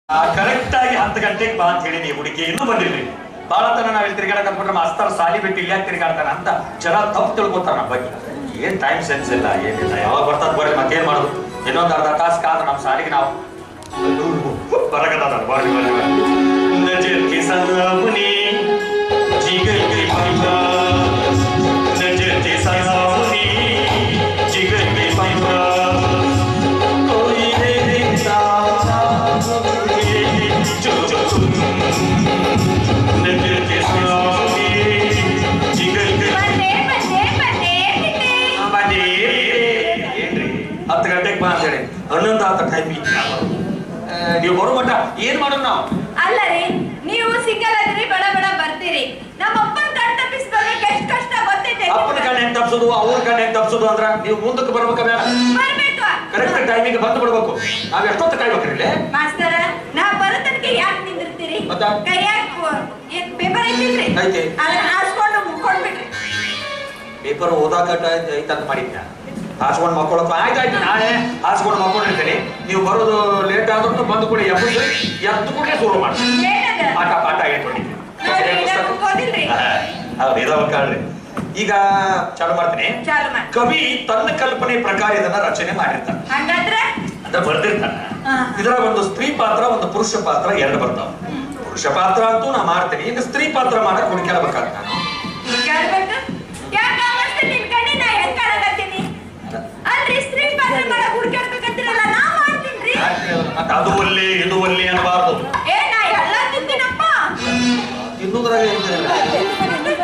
Correct ಆಗಿ 10 ಗಂಟೆಗೆ ಬಾ ಅಂತ ಹೇಳಿ ನೀವು ಹುಡುಗಿ ಇನ್ನೂ ಬಂದಿರ್ಲಿ. ಬಾಳ ತನ ನಾವ್ ತಿರುಗಾಡಕಂದ್ರೆ ಮಾಸ್ತರ್ ಸಾಲಿ ಬಿಟ್ಟು ಇಲ್ಲಿ ಯಾಕೆ ತಿರುಗಾಡ್ತಾನ ಅಂತ ಜನ ತಪ್ಪು ತಿಳ್ಕೊತಾರ ನಮ್ಮ ಬಗ್ಗೆ. ಏನ್ ಟೈಮ್ ಸೆನ್ಸ್ ಇಲ್ಲ, ಏನಿಲ್ಲ, ಯಾವಾಗ ಬರ್ತದ ಬರ್ರಿ, ಮತ್ತೇನ್ ಮಾಡೋದು. ಇನ್ನೊಂದು ಅರ್ಧ ತಾಸು ಕಾದ ನಮ್ಮ ಸಾಲಿಗೆ ನಾವು ಬರಗದ ಬಾರಿ ನಜರ್ ಕೆ ಸಲಾಮುನಿ ಜಿಗರ್ ಕೆ ಪೈಬಾ ನಜರ್ ಕೆ ಸಲಾಮುನಿ ಜಿಗರ್ ಕೆ ಪೈಬಾ ಕೋಯಿ ರೆ ದಿತಾ जो जो नजर के सामने जिगर के बने ಏನ್ರಿ 10 ಗಂಟೆಗೆ ಬಾ ಅಂತ ಹೇಳಿ 11 ಆತ ಟೈಮ್ ಇತ್ತು. ನೀವು ಬರೋ ಮಟ್ಟ ಏನ್ ಮಾಡೋಣ ನಾವು? ಅಲ್ಲ ರೀ, ನೀವು ಸಿಂಗಲ್ ಆದ್ರಿ ಬಡ ಬಡ ಬರ್ತೀರಿ. ನಮ್ಮ ಅಪ್ಪನ ಕಣ್ ತಪ್ಪಿಸ್ಬೇಕು ಎಷ್ಟು ಕಷ್ಟ ಗೊತ್ತೈತೆ. ಅಪ್ಪನ ಕಣ್ ಹೆಂಗ್ ತಪ್ಸೋದು, ಅವ್ರ ಕಣ್ ಹೆಂಗ್ ತಪ್ಸೋದು ಅಂದ್ರ ನೀವು ಮುಂದಕ್ಕೆ ಬರ್ಬೇಕ ಬೇಡ? ಬರ್ಬೇಕು. ಕರೆಕ್ಟ್ ಟೈಮಿಗೆ ಬಂದು ಬಿಡ್ಬೇಕು. ನಾವ್ ಎಷ್ಟೊತ್ತು ಕಾಯ್ಬೇಕ್ರಿ ಇಲ್ಲಿ? ಮಾಸ್ತರ, ನಾ ಬರೋ ತನಕ ಯಾಕೆ ನಿಂದಿರ್ತೀರಿ? ಕೈಯಾಗ ಏನ್ ಪೇಪರ್ ಐತಿಲ್ರಿ? ಐತಿ. ಅದನ್ನ ಹಾಸ್ಕೊಂಡು ಮುಕ್ಕೊಂಡ್ಬಿಡ್ರಿ. ಪೇಪರ್ ಓದಾಕಟ್ಟ ಐತಂತ ಮಾಡಿದ್ನ ಹಾಸ್ಕೊಂಡು ಮಕ್ಕಳಪ್ಪ. ಆಯ್ತಾಯ್ತು, ನಾಳೆ ಹಾಸ್ಕೊಂಡು ಮಕ್ಕೊಂಡಿರ್ತೀನಿ. ನೀವು ಬರೋದು ಲೇಟ್ ಆದ್ರೂ ಬಂದು ಕೂಡ ಎದ್ದು ಕೂಡ ಶುರು ಮಾಡಿ ಪಾಠ ಪಾಠ ಹೇಳ್ಕೊಂಡಿದ್ದೀನಿ. ಹೌದು, ಇದಾವ ಕಾಳ್ರಿ. ಈಗ ಚಾಲು ಮಾಡ್ತೀನಿ. ಕವಿ ತನ್ನ ಕಲ್ಪನೆ ಪ್ರಕಾರ ಇದನ್ನ ರಚನೆ ಮಾಡಿರ್ತಾನೆ, ಅಂದ್ರೆ ಬರ್ದಿರ್ತಾನೆ. ಇದರ ಒಂದು ಸ್ತ್ರೀ ಪಾತ್ರ, ಒಂದು ಪುರುಷ ಪಾತ್ರ ಎರಡು ಬರ್ತಾವ. ಪುರುಷ ಪಾತ್ರ ಅಂತೂ ನಾ ಮಾಡ್ತೀನಿ. ಈಗ ಸ್ತ್ರೀ ಪಾತ್ರ ಮಾಡಕ್ ಹುಡುಕ್ಯಾಡ್ಬೇಕಾಗ್ತ ನಾನು. ಮತ್ತೆ ಅದು ಒಲ್ಲಿ ಇದು ಒಲ್ಲಿ ಅನ್ನಬಾರ್ದು.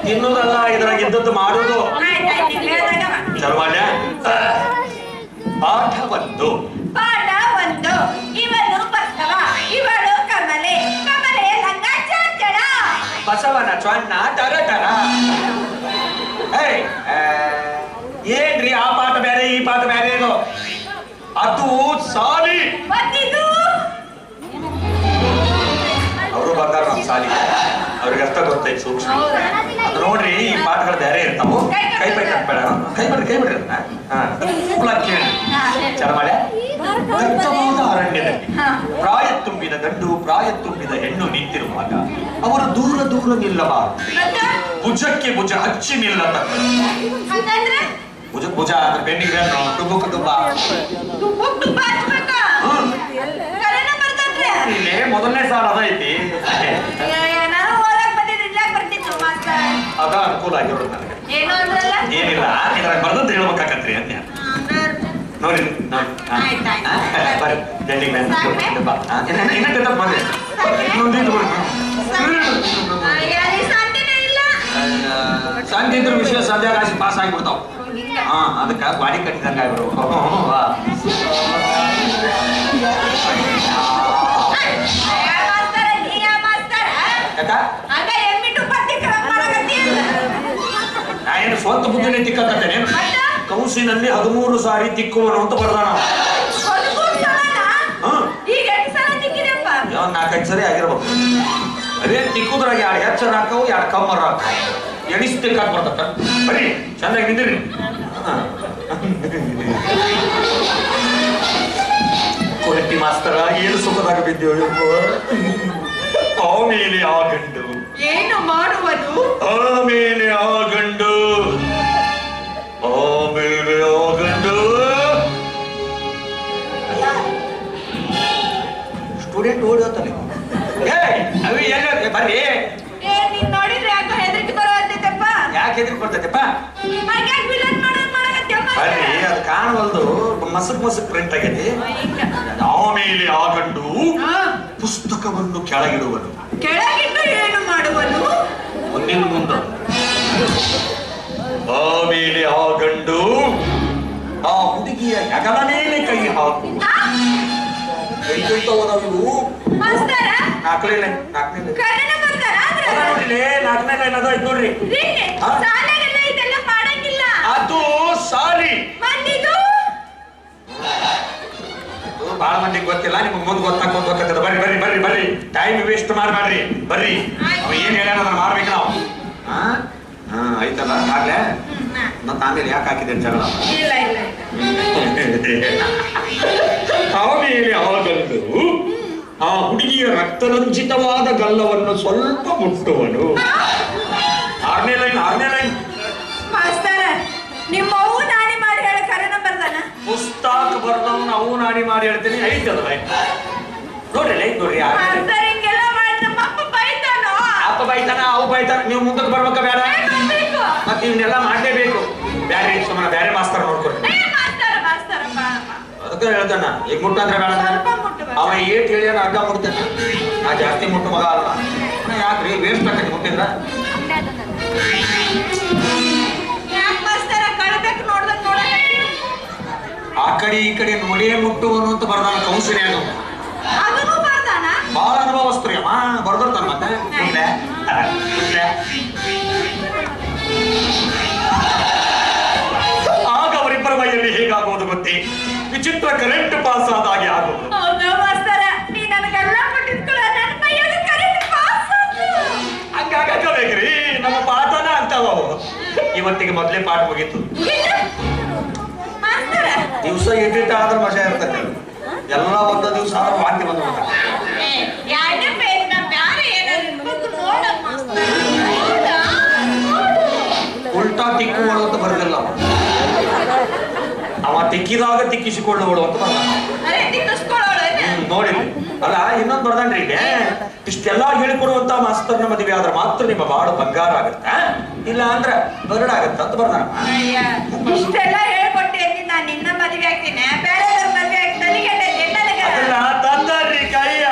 ತಿನ್ನುವುದಲ್ಲ, ಇದ್ರಾಗ ಇದ್ದದ್ದು ಮಾಡೋದು. ಚಲೋ ಮಾಡ್ಯ. ಪಾಠ ಒಂದು. ಇವನು ಬಸವ, ಇವಳು ಕಮಲೆ, ಕಮಲೆ ಲಂಗ ಚಂಚಳ. ಬಸವನ ಚೊಣ್ಣ ತರ ತರ. ಏನ್ರಿ ಆ ಪಾಠ ಬೇರೆ ಈ ಪಾಠ ಬೇರೆ ಇದು? ಅದು ಸಾಲಿ. ಅವರು ಬಂದಾರ ನಮ್ಮ ಸಾಲಿ, ಅವ್ರಿಗೆ ಅರ್ಥ ಗೊತ್ತೈತಿ ಸೂಕ್ಷ್ಮ. ಅದು ನೋಡ್ರಿ, ಈ ಪಾಠಗಳು ಬೇರೆ ಇರ್ತಾವು. ಕೈ ಪೈ ಕಟ್ಬೇಡ, ಕೈ ಬಿಡ್ರಿ ಕೇಳಿ. ಚರಮಾಳೆ. ದಟ್ಟವಾದ ಅರಣ್ಯದಲ್ಲಿ ಪ್ರಾಯ ತುಂಬಿದ ಗಂಡು ಪ್ರಾಯ ತುಂಬಿದ ಹೆಣ್ಣು ನಿಂತಿರುವಾಗ ಅವರು ದೂರ ದೂರ ನಿಲ್ಲಬಾರದು. ಭುಜಕ್ಕೆ ಭುಜ ಹಚ್ಚಿ ನಿಲ್ಲತಕ್ಕ. ಭುಜ ಭುಜ ಅಂದ್ರೆ ಬೆನ್ನಿಗೆ ಟುಬುಕ್ ಟುಬ್ಬ. ಇಲ್ಲೇ ಮೊದಲನೇ ಸಾಲ ಅದೈತಿ. ಅದ ಅನುಕೂಲ ಆಗಿರೋದು ನನಗೆ. ಏನಿಲ್ಲ, ಇದ್ರಾಗ ಬರ್ದಂತ ಹೇಳ್ಬೇಕಾಕತ್ರಿ ಅಂತ ನೋಡಿ. ಬರ್ರಿ ದಂಡಿಗೆ ಸಂಜೆ ಇದ್ರ ವಿಷಯ ಸಂಧ್ಯಾ ರಾಶಿ ಪಾಸ್ ಆಗಿಬಿಡ್ತಾವ. ಅದಕ್ಕೆ ಗಾಡಿ ಕಟ್ಟಿದಂಗ ಆಗಿಬಿಡು. ನಾ ಏನು ಸ್ವಂತ ಬುದ್ಧಿನೇ ತಿಕ್ಕತ್ತೇನೆ. ಕೌಸಿನಲ್ಲಿ 13 ಸಾರಿ ತಿಕ್ಕುವನು ಅಂತ ಬರ್ದಾನ. 4-5 ಸರಿ ಆಗಿರ್ಬೇಕು. ಅದೇನ್ ತಿಕ್ಕುದ್ರಾಗ 2 ಹೆಚ್ಚರ ಹಾಕವು 2 ಕಮ್ಮರ ಹಾಕವು. ಎಣಿಸಿ ತಿಕ್ಕಾಕ್ ಬರ್ತಕ್ಕ. ಬರೀ ಚಂದಾಗಿ ನಿಂದಿರಿ. ಕೊರಟ್ಟಿ ಮಾಸ್ತರ, ಏನು ಸುಖದಾಗ ಬಿದ್ದೇವು. ಆಮೇಲೆ ಆ ಗಂಡು ಏನು ಮಾಡುವುದು? ಆಮೇಲೆ ಆ ಗಂಡು ಆಮೇಲೆ ಆ ಗಂಡು ಸ್ಟೂಡೆಂಟ್ ಓಡಿ ಹೋಗ್ತಾನೆ. ಅವಿ ಎಲ್ಲ ಬರ್ರಿ. ನೀನ್ ನೋಡಿದ್ರೆ ಯಾಕೋ ಹೆದರಿಕೆ ಬರೋದೈತಪ್ಪ. ಯಾಕೆ ಹೆದರಿಕೆ ಬರ್ತೈತಪ್ಪ? ಬರ್ರಿ, ಅದು ಕಾಣವಲ್ದು. ಮಸಕ್ ಪ್ರಿಂಟ್ ಆಗೈತಿ. ಆಮೇಲೆ ಆ ಗಂಡು ಪುಸ್ತಕವನ್ನು ಕೆಳಗಿಡುವನು. ಕೆಳಗಿಟ್ಟು ಏನು ಮಾಡುವನು? ಮುಂದಿನ ಮುಂದೆ. ಆಮೇಲೆ ಆ ಗಂಡು ಆ ಹುಡುಗಿಯ ಹೆಗಲ ಮೇಲೆ ಕೈ ಹಾಕು. ಕೈ ಕೈತವನವು ನಾಲ್ಕನೇ ನೋಡ್ರಿ. ಅದು ಸಾಲಿ. ಬಹಳ ಮಂದಿಗೆ ಗೊತ್ತಿಲ್ಲ, ನಿಮ್ಗೆ ಮುಂದೆ ಗೊತ್ತಾಕೊಂಡ್ ಗೊತ್ತಾಗ್ತದೆ. ಬರ್ರಿ ಬರ್ರಿ ಬರ್ರಿ ಬರ್ರಿ, ಟೈಮ್ ವೇಸ್ಟ್ ಮಾಡ್ಬೇಡ್ರಿ. ಬರ್ರಿ, ಅವ ಏನ್ ಹೇಳ್ಯಾನ ಅದನ್ನ ಮಾಡ್ಬೇಕು ನಾವು. ಐತಲ್ಲ ಆಗ್ಲೇ ಮತ್ತ ಆಮೇಲೆ ಯಾಕೆ ಹಾಕಿದೆ ಜಗಳ? ಆಮೇಲೆ ಆಗಂಡು ಆ ಹುಡುಗಿಯ ರಕ್ತರಂಜಿತವಾದ ಗಲ್ಲವನ್ನು ಸ್ವಲ್ಪ ಮುಟ್ಟುವನು. ಆರನೇ ಲೈನ್ ಮಾಸ್ತರ, ನಿಮ್ಮ ಅವು ನಾನಿ ಮಾಡಿ ಹೇಳ ಕರೆನ ಬರ್ದಾನ. ಪುಸ್ತಕ ಬರ್ದವನು ಅವು ನಾನಿ ಮಾಡಿ ಹೇಳ್ತೀನಿ. ಐತದ ಲೈನ್ ನೋಡ್ರಿ, ಲೈನ್ ನೋಡ್ರಿ. ಮಾಸ್ತರ ಹಿಂಗೆಲ್ಲ ಮಾಡಿ ನಮ್ಮ ಅಪ್ಪ ಬೈತಾನೋ? ಅಪ್ಪ ಬೈತಾನ, ಅವು ಬೈತಾನ. ನೀವು ಮುಂದಕ್ಕೆ ಬರ್ಬೇಕ ಬೇಡ? ಮತ್ತೆ ಇವನ್ನೆಲ್ಲ ಮಾಡಲೇಬೇಕು. ಬ್ಯಾರೆ ಸುಮ್ಮನೆ ಬ್ಯಾರೆ ಮಾಸ್ತರ್ ನೋಡ್ಕೊಡ್ರಿ. ಅದಕ್ಕೆ ಹೇಳ್ತಾನ, ಈಗ ಮುಟ್ಟಂದ್ರೆ ಬೇಡ. ಅವ ಏಟ್ ಹೇಳ್ಯಾನ ಅಡ್ಡ ಮುಡ್ತಾನ. ನಾ ಜಾಸ್ತಿ ಮುಟ್ಟು ಮಗ ಅಲ್ಲ. ಯಾಕ್ರಿ ವೇಸ್ಟ್ ಆಕತಿ ಮುಟ್ಟಿದ್ರ? ಆ ಕಡೆ ಈ ಕಡೆ ನೋಡೇ ಮುಟ್ಟುವನು ಅಂತ ಬರ್ದಾನ ಕೌನ್ಸಿಲ್ಯಾಗ. ಬಾಳ ಅನುಭವಸ್ತ್ರಿ ಅಮ್ಮ ಬರ್ದಿರ್ತಾನ. ಮತ್ತೆ ಆಗ ಅವರಿಬ್ಬರ ಮೈಯಲ್ಲಿ ಹೇಗಾಗೋದು ಗೊತ್ತೇ? ವಿಚಿತ್ರ ಕರೆಂಟ್ ಪಾಸ್ ಆದ ಹಾಗೆ ಆಗೋದು. ಹಂಗಾಗಬೇಕ್ರಿ, ನಮ್ಮ ಪಾಠನ ಅಂತಾವ. ಇವತ್ತಿಗೆ ಮೊದಲೇ ಪಾಠ ಮುಗೀತು. ದಿವಸ ಎಡಿಟ್ ಆದ್ರೆ ಮಜಾ ಇರ್ತದೆ. ಎಲ್ಲ ಒಂದು ದಿವಸ ಆದ್ರೆ ವಾಂತಿ ಬಂದು ಉಲ್ಟಾ ತಿಕ್ಕುವಳು ಅಂತ ಬರ್ದಿಲ್ಲ. ಅವ ತಿಕ್ಕಿದಾಗ ತಿಕ್ಕಿಸಿಕೊಳ್ಳುವಳು ಅಂತ ಬರ್ದ. ನೋಡಿ ಅಲ್ಲ, ಇನ್ನೊಂದು ಬರ್ದನ್ರಿ. ಈಗ ಇಷ್ಟೆಲ್ಲಾ ಹೇಳಿಕೊಡುವಂತ ಮಾಸ್ತರ್ನ ಮದುವೆ ಆದ್ರೆ ಮಾತ್ರ ನಿಮ್ಮ ಬಾಳ ಬಂಗಾರ ಆಗತ್ತ, ಇಲ್ಲ ಅಂದ್ರ ಬರಡಾಗತ್ತ ಅಂತ ಬರ್ದಾನ. ಇಷ್ಟೆಲ್ಲ ಹೇಳ್ಕೊಟ್ಟೆ ನಾನು ನಿನ್ನ ಮದುವೆ ಆಗ್ತೀನಿ, ಬೇರೆ ಮದುವೆ ಆಗ್ತೀನಿ. ಅದನ್ನ ತಂದ್ರಿ ಕೈಯ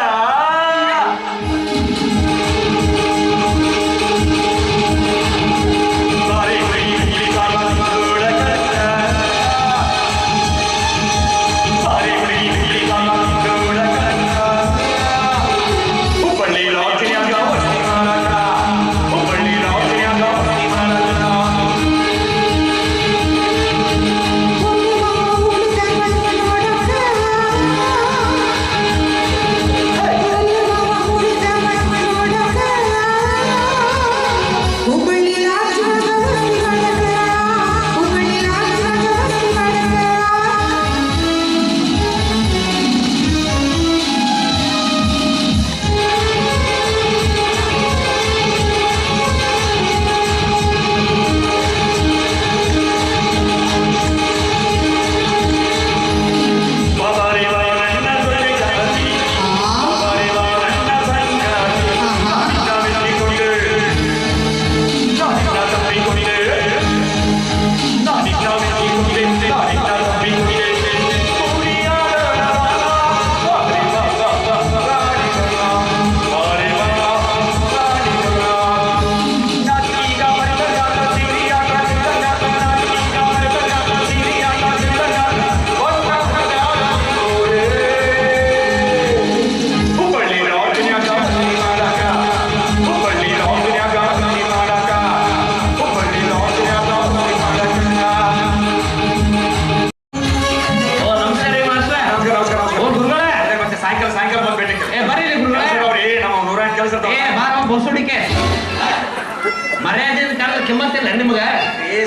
ಮರ್ಯಾದೆ ಕಿಮ್ಮತ್ತಿಲ್ಲ ನಿಮ್ಗ?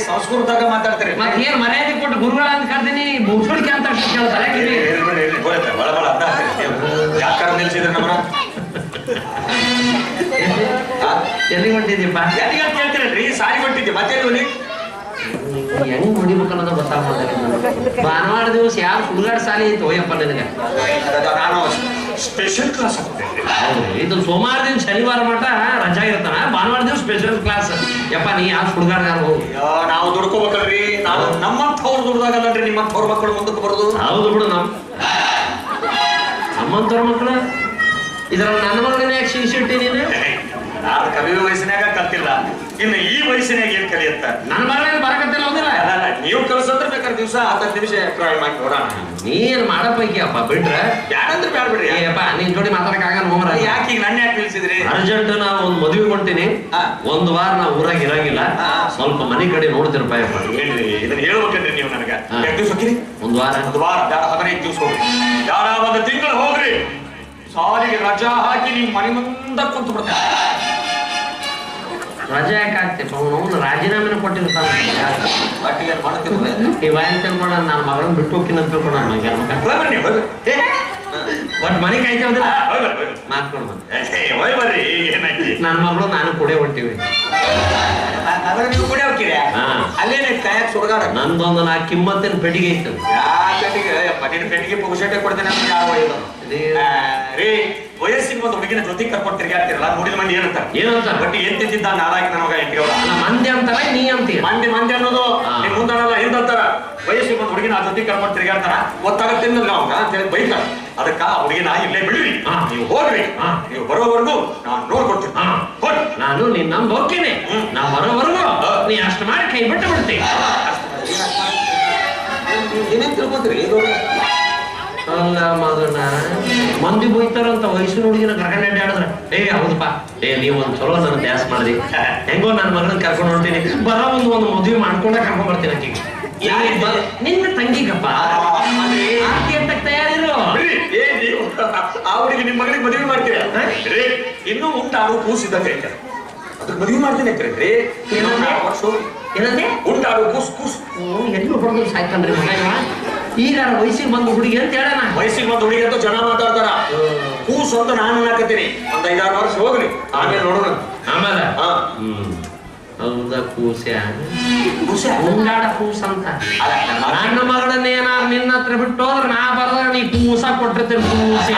ಸಂಸ್ಕೃತದಾಗ ಮಾತಾಡ್ತೀರಿ. ಮತ್ತೆ ಏನ್ ಮರ್ಯಾದೆ ಕೊಟ್ಟು ಗುರುಗಳ ಅಂತ ಕರ್ತೀನಿ, ಮುಸುಡಿಕೆ ಅಂತ ಕೇಳ್ತಾರೆ. ಯಾಕಾರ ನಿಲ್ಸಿದ್ರೆ ನಮ್ಮನ್ನ ಎಲ್ಲಿ ಹೊಂಟಿದ್ದೀಪ್ಪ? ಯಾರಿಗ ಕೇಳ್ತೀರಲ್ರಿ? ಸಾರಿ ಹೊಂಟಿದ್ದೆ ಮತ್ತೆ ಹೆಂಗ್ ಹೊಡಿಬೇಕನ್ನೋದ ಗೊತ್ತಾಗ್ತದೆ. ಭಾನುವಾರ ದಿವಸ ಯಾವ ಹುಡುಗಾಡ ಸಾಲಿ ಐತಿ ಹೋಯಪ್ಪ ನಿನಗೆ? ನಾನು ಸ್ಪೆಷಲ್ ಕ್ಲಾಸ್ ಇದು ಸೋಮವಾರ ದಿನ ಶನಿವಾರ ಮಟ ರಜಾ ಇರ್ತಾನ, ಭಾನುವಾರ ದಿವಸ ಸ್ಪೆಷಲ್ ಕ್ಲಾಸ್. ಯಪ್ಪ ನೀ ಯಾವ ಹುಡುಗಾಡ್ಗಾರ ಹೋಗಿ. ನಾವು ದುಡ್ಕೋಬೇಕಲ್ರಿ. ನಾವು ನಮ್ಮಂಥವ್ರು ದುಡ್ದಾಗಲ್ಲನ್ರಿ ನಿಮ್ಮಂಥವ್ರ ಮಕ್ಕಳು ಮುಂದಕ್ಕೆ ಬರೋದು. ಹೌದು ಬಿಡು. ನಮ್ಮಂಥವ್ರ ಮಕ್ಕಳು ಇದ್ರಲ್ಲಿ ನನ್ನ ಮಗನೇ ಯಾಕೆ ಶಿಕ್ಷಿಟ್ಟಿ ನೀನು? ನಾನು ಕಲಿಯುವ ವಯಸ್ಸಿನಾಗ ಕಲ್ತಿಲ್ಲ, ಇನ್ನು ಈ ವಯಸ್ಸಿನಾಗ ಏನ್ ಕಲಿಯತ್ತ? ನನ್ನ ಮಗಳೇ ಬರಕತ್ತಿಲ್ಲ ಹೋದಿಲ್ಲ. ನೀವು ಕಲ್ಸಂದ್ರೆ ಬೇಕಾದ್ರೆ ದಿವಸ 10 ನಿಮಿಷ ಟ್ರೈ ಮಾಡಿ ನೋಡೋಣ. ನೀನ್ ಮಾಡಪ್ಪೈಕಿ ಅಪ್ಪ ಬಿಟ್ರೆ ಯಾರಂದ್ರೆ ಬ್ಯಾಡ ಬಿಡ್ರಿ. ಅಪ್ಪ ನೀನ್ ಜೋಡಿ ಮಾತಾಡಕ್ ಆಗಲ್ಲ ಹೋಗ್ರ. ಯಾಕೆ ಈಗ ನನ್ನ ಯಾಕೆ ನಿಲ್ಸಿದ್ರಿ? ಅರ್ಜೆಂಟ್ ನಾವು ಒಂದ್ ಮದುವೆ ಕೊಂತೀನಿ, ಒಂದ್ ವಾರ ನಾವು ಊರಾಗ ಇರಂಗಿಲ್ಲ, ಸ್ವಲ್ಪ ಮನೆ ಕಡೆ ನೋಡ್ತಿರಪ್ಪ. ಹೇಳ್ರಿ, ಇದನ್ನ ಹೇಳ್ಬೇಕಂದ್ರಿ ನೀವು ನನಗ. ಎಷ್ಟು ದಿವಸ ಹೋಗ್ತೀರಿ? ಒಂದ್ ವಾರ. 15 ದಿವಸ ಹೋಗ್ರಿ. ಯಾರ ಒಂದು ತಿಂಗಳು ಹೋಗ್ರಿ. ಸಾಲಿಗೆ ರಜಾ ಹಾಕಿ ನೀವು ಮನೆ ಮುಂದ ಕುಂತು ಬಿಡ್ತಾರೆ. ರಜೆ ಯಾಕೆ ಆಗ್ತಿಪ್ಪ? ಅವನು ರಾಜೀನಾಮೆನ ಕೊಟ್ಟಿರ್ತಾನ. ಇವ ಏನ್ ತಿಳ್ಕೊಂಡ ನನ್ನ ಮಗಳನ್ನ ಬಿಟ್ಟು ಹೋಗ್ತೀನಿ ಅಂತ ತಿಳ್ಕೊಂಡ. ಒಟ್ ಮನೆ ಕಾಯ್ತೇವದಿಲ್ಲ ಹೋಯ್ ಬರ್ರಿ ಮಾತ್ಕೊಂಡು ಹೋಯ್ ಬರ್ರಿ ಏನಾಯ್ತು ನನ್ನ ಮಗಳು ನಾನು ಕೂಡೆ ಹೊಂಟಿವಿ ಅದ್ರ ನೀವು ಕೂಡ ಹೋಗ್ತೀರಿ ಹಾ. ಅಲ್ಲೇನೆ ಕಾಯಕ್ ಸುಡ್ಗಾಡ ನಂದೊಂದು ನಾ ಕಿಮ್ಮತ್ತಿನ ಪೆಟ್ಟಿಗೆ ಐತೆ ಯಾಕೆ ಯಪ್ಪ ನಿನ್ನ ಪೆಟ್ಟಿಗೆ ಪುಗುಸೆಟ್ಟೆ ಕೊಡ್ತೇನೆ ಅಂತ ಯಾವ ಒಯ್ದು ರೀ ವಯಸ್ಸಿಗೆ ಒಂದು ಹುಡುಗಿನ ಜೊತೆಗೆ ಕರ್ಕೊಂಡು ತಿರ್ಗಾಡ್ತಿರಲ್ಲ ನೋಡಿದ ಮಂದಿ ಏನಂತ ಏನಂತ ಬಟ್ ಏನ್ ತಿಂತಿದ್ದ ನಾರಾಯಕ ನನಗ ಎಂಟಿಗೌಡ ಅಲ್ಲ ಮಂದಿ ಅಂತಾರ ನೀ ಅಂತೀಯ ಮಂದಿ ಅನ್ನೋದು ಹಾ. ನಿಮ್ ಮುಂದಲ್ಲ ಹಿಂದಂತಾರ ವಯಸ್ಸಿಗೆ ಒಂದು ಹುಡುಗಿನ ಆ ಜೊತೆಗೆ ಕರ್ಕೊಂಡು ತಿರ್ಗಾಡ್ತಾರ ಗೊತ್ತಾಗತ್ತಿಲ್ಲ ಅವಾಗ ಅಂತ ಹೇಳಿ ಬೈತಾರ ಅದಕ್ಕ ಆ ಹುಡುಗಿನ ಇಲ್ಲೇ ಬಿಡ್ರಿ ಹಾ. ನೀವು ಹೋಗ್ರಿ ಹಾ. ನೀವು ಬರೋವರೆಗೂ ನಾನು ನೋಡ್ಕೊಡ್ತೀನಿ ಹಾ. ಹೋಗಿ ನಾನು ನಿನ್ನ ಹೋಗ್ತೇನೆ ನಾ ಬರೋವರೆಗೂ ನೀ ಅಷ್ಟು ಮಾಡಿ ಕೈ ಬಿಟ್ಟು ಬಿಡ್ತೀನಿ ಏನೇನ್ ತಿಳ್ಕೊಂತೀರಿ ಅಲ್ಲ ಮಗನ ಮಂದಿ ಬೈತಾರಂತ ವಯಸ್ಸಿನ ಹುಡುಗಿನ ಕರ್ಕೊಂಡು ಅಡ್ಡಾಡಿದ್ರೆ ಹೌದಪ್ಪ ನೀವು ಒಂದ್ ಚಲೋ ನನ್ನ ಡ್ಯಾನ್ಸ್ ಮಾಡ್ದಿ ಹೆಂಗೋ ನನ್ನ ಮಗಳನ್ನ ಕರ್ಕೊಂಡು ಹೊಂಟೀನಿ ಬರೋ ಒಂದು ಮದುವೆ ಮಾಡ್ಕೊಂಡೆ ಕರ್ಕೊಂಡ್ ಬರ್ತೀನಿ ಆಕಿಗೆ ನಿನ್ನ ತಂಗಿಗಪ್ಪ ಆರ್ತಿ ಅಂತ ತಯಾರಿರು ಆ ಹುಡುಗಿ ನಿಮ್ ಮಗಳಿಗೆ ಮದುವೆ ಮಾಡ್ತೀರಾ ರೀ ಇನ್ನೂ ಉಂಟಾಡು ಕೂಸಿದ್ದಂಗೆ ಐತೆ ಅದಕ್ಕೆ ಮದುವೆ ಮಾಡ್ತೀನಿ ಅಂತೀರಿ ಏನಂದ್ರೆ ಉಂಟಾಡು ಕೂಸ್ ಕೂಸ್ ಎಲ್ಲಿ ಹೊಡೆದು ಸಾಯ್ತಾನ್ರಿ ಮಗ ಇವ ಈಗ ವಯಸ್ಸಿಗೆ ಬಂದು ಹುಡುಗಿ ಅಂತ ಹೇಳೋಣ ವಯಸ್ಸಿಗೆ ಬಂದು ಹುಡುಗಿ ಅಂತ ಜನ ಮಾತಾಡ್ತಾರ ಕೂಸು ಅಂತ ನಾನು ಹಾಕತ್ತೀನಿ ಒಂದ್ 5-6 ವರ್ಷ ಹೋಗ್ರಿ ಆಮೇಲೆ ನೋಡೋಣ ಆಮೇಲೆ ಹಾ ಹೌದಾ ಕೂಸ್ಯ ಕೂಸ ಉಂಡಾಡ ಕೂಸ್ ಅಂತ ಅಲ್ಲ ನನ್ನ ಮಗಳನ್ನ ಏನಾರು ನಿನ್ನ ಹತ್ರ ಬಿಟ್ಟು ಹೋದ್ರೆ ನಾ ಬರ್ದಾಗ ನೀ ಕೂಸ ಕೊಟ್ಟಿರ್ತೀನಿ ಕೂಸ್ಯ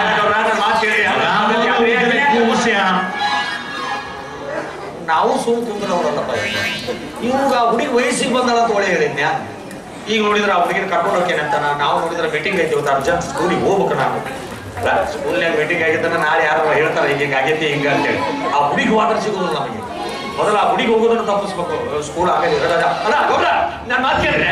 ಕೂಸ್ಯ ನಾವು ಸುಮ್ ಕುಂದ್ರವ್ರಲ್ಲಪ್ಪ ಇವಾಗ ಹುಡುಗಿ ವಯಸ್ಸಿಗೆ ಬಂದಳ ಅಂತ ಒಳ್ಳೆ ಹೇಳಿದ್ನ್ಯಾ ಈಗ ನೋಡಿದ್ರೆ ಆ ಹುಡುಗಿನ ಕರ್ಕೊಂಡು ಹೋಗ್ತೇನೆ ಅಂತ ನಾವು ನೋಡಿದ್ರೆ ಮೀಟಿಂಗ್ ಐತಿ ಇವತ್ತು ಅರ್ಜೆಂಟ್ ಸ್ಕೂಲಿಗೆ ಹೋಗ್ಬೇಕು ನಾನು ಅಲ್ಲ ಸ್ಕೂಲ್ನಾಗ ಮೀಟಿಂಗ್ ಆಗಿದ್ದಾನೆ ನಾಳೆ ಯಾರು ಹೇಳ್ತಾರೆ ಹಿಂಗೆ ಆಗೈತಿ ಹಿಂಗ ಅಂತೇಳಿ ಆ ಹುಡುಗಿ ವಾಟರ್ ಸಿಗೋದಿಲ್ಲ ನಮಗೆ ಮೊದಲ ಆ ಹುಡುಗಿ ಹೋಗೋದನ್ನು ತಪ್ಪಿಸ್ಬೇಕು ಸ್ಕೂಲ್ ಆಗಲಿ ಅಲ್ಲ ಗೊಬ್ಬರ ನಾನು ಮಾತು ಕೇಳಿದ್ರೆ